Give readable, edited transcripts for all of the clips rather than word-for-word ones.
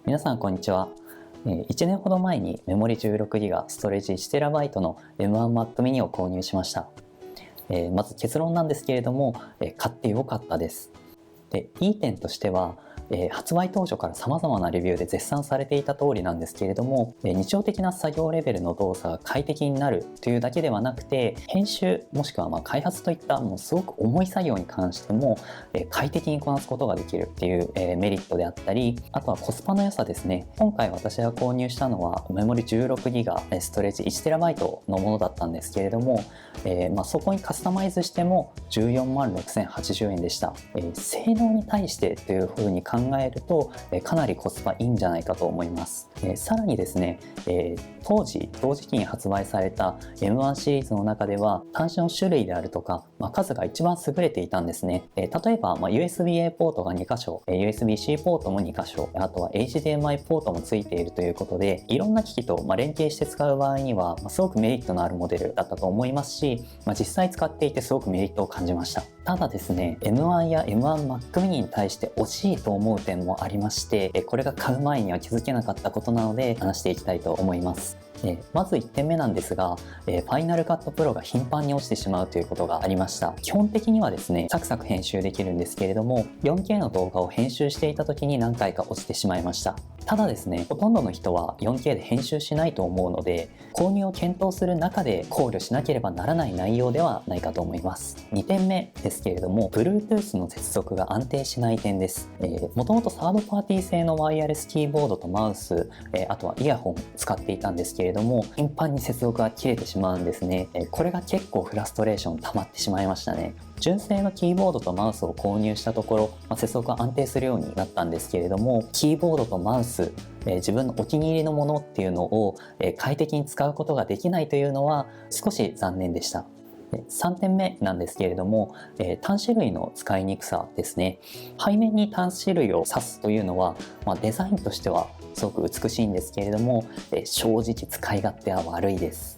皆さんこんにちは。1年ほど前にメモリ 16GB、ストレージ 1TB の M1Mac mini を購入しました。まず結論なんですけれども、買ってよかったです。で、いい点としては、発売当初から様々なレビューで絶賛されていた通りなんですけれども、日常的な作業レベルの動作が快適になるというだけではなくて、編集もしくは開発といったもうすごく重い作業に関しても、快適にこなすことができるっていう、メリットであったり、あとはコスパの良さですね。今回私が購入したのはメモリ 16GB、ストレージ 1TB のものだったんですけれども、そこにカスタマイズしても14万6080円でした。性能に対してというふうに考えると、かなりコスパいいんじゃないかと思います。さらにですね、同時期に発売された M1 シリーズの中では端子の種類であるとか、数が一番優れていたんですね。例えば、USB-A ポートが2箇所、USB-C ポートも2箇所、あとは HDMI ポートもついているということで、いろんな機器と連携して使う場合にはすごくメリットのあるモデルだったと思いますし、実際使っていてすごくメリットを感じました。ただですね、M1 や M1Mac mini に対して惜しいと思う点もありまして、これが買う前には気づけなかったことなので話していきたいと思います。まず1点目なんですが、Final Cut Pro が頻繁に落ちてしまうということがありました。基本的にはですね、サクサク編集できるんですけれども、4K の動画を編集していた時に何回か落ちてしまいました。ただですね、ほとんどの人は 4K で編集しないと思うので、購入を検討する中で考慮しなければならない内容ではないかと思います。2点目ですけれども、Bluetooth の接続が安定しない点です。もともとサードパーティー製のワイヤレスキーボードとマウス、あとはイヤホン使っていたんですけれども、頻繁に接続が切れてしまうんですね。これが結構フラストレーション溜まってしまいましたね。純正のキーボードとマウスを購入したところ、接続が安定するようになったんですけれども、キーボードとマウス、自分のお気に入りのものっていうのを快適に使うことができないというのは少し残念でした。3点目なんですけれども、端子類の使いにくさですね。背面に端子類を挿すというのは、デザインとしてはすごく美しいんですけれども、正直使い勝手は悪いです。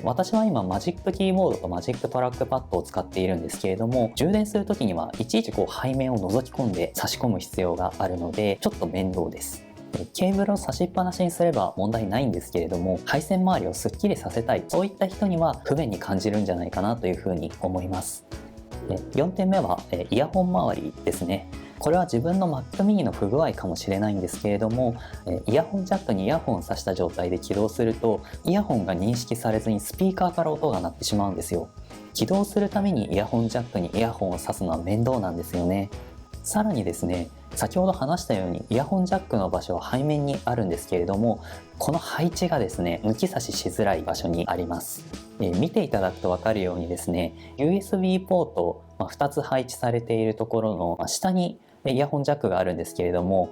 私は今マジックキーボードとマジックトラックパッドを使っているんですけれども、充電する時にはいちいち背面を覗き込んで差し込む必要があるのでちょっと面倒です。ケーブルを差しっぱなしにすれば問題ないんですけれども、配線周りをすっきりさせたい、そういった人には不便に感じるんじゃないかなというふうに思います。4点目はイヤホン周りですね。これは自分の Mac mini の不具合かもしれないんですけれども、イヤホンジャックにイヤホンを挿した状態で起動すると、イヤホンが認識されずにスピーカーから音が鳴ってしまうんですよ。起動するためにイヤホンジャックにイヤホンを挿すのは面倒なんですよね。さらにですね、先ほど話したようにイヤホンジャックの場所は背面にあるんですけれども、この配置がですね、抜き差ししづらい場所にあります。見ていただくと分かるようにですね、USB ポート、2つ配置されているところの下にイヤホンジャックがあるんですけれども、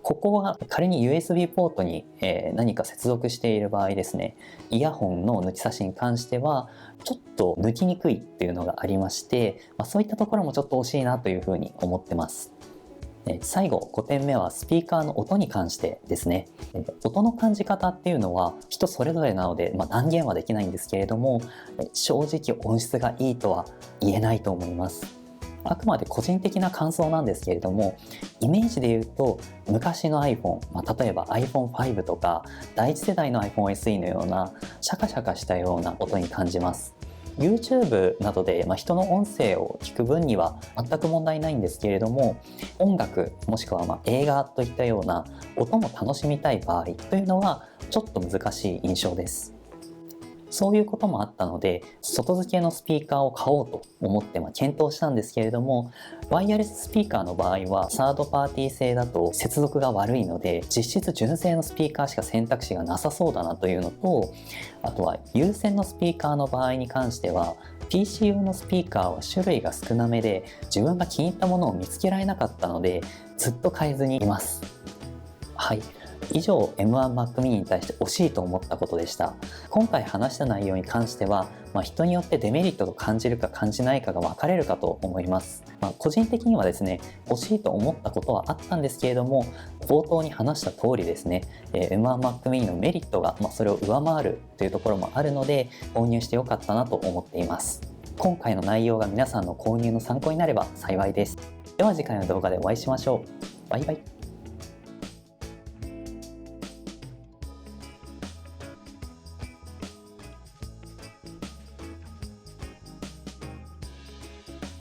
ここは仮に USB ポートに何か接続している場合ですね、イヤホンの抜き差しに関してはちょっと抜きにくいっていうのがありまして、そういったところもちょっと惜しいなというふうに思ってます。最後5点目はスピーカーの音に関してですね。音の感じ方っていうのは人それぞれなので、断言はできないんですけれども、正直音質がいいとは言えないと思います。あくまで個人的な感想なんですけれども、イメージで言うと昔の iPhone、例えば iPhone5 とか第一世代の iPhone SE のようなシャカシャカしたような音に感じます。YouTube などで人の音声を聞く分には全く問題ないんですけれども、音楽もしくは映画といったような音も楽しみたい場合というのはちょっと難しい印象です。そういうこともあったので、外付けのスピーカーを買おうと思って検討したんですけれども、ワイヤレススピーカーの場合はサードパーティー製だと接続が悪いので、実質純正のスピーカーしか選択肢がなさそうだなというのと、あとは有線のスピーカーの場合に関しては PC 用のスピーカーは種類が少なめで、自分が気に入ったものを見つけられなかったのでずっと買えずにいます。はい、以上 M1Mac mini に対して惜しいと思ったことでした。今回話した内容に関しては、人によってデメリットと感じるか感じないかが分かれるかと思います。個人的にはですね、惜しいと思ったことはあったんですけれども、冒頭に話した通りですね、M1Mac mini のメリットがそれを上回るというところもあるので、購入してよかったなと思っています。今回の内容が皆さんの購入の参考になれば幸いです。では次回の動画でお会いしましょう。バイバイ。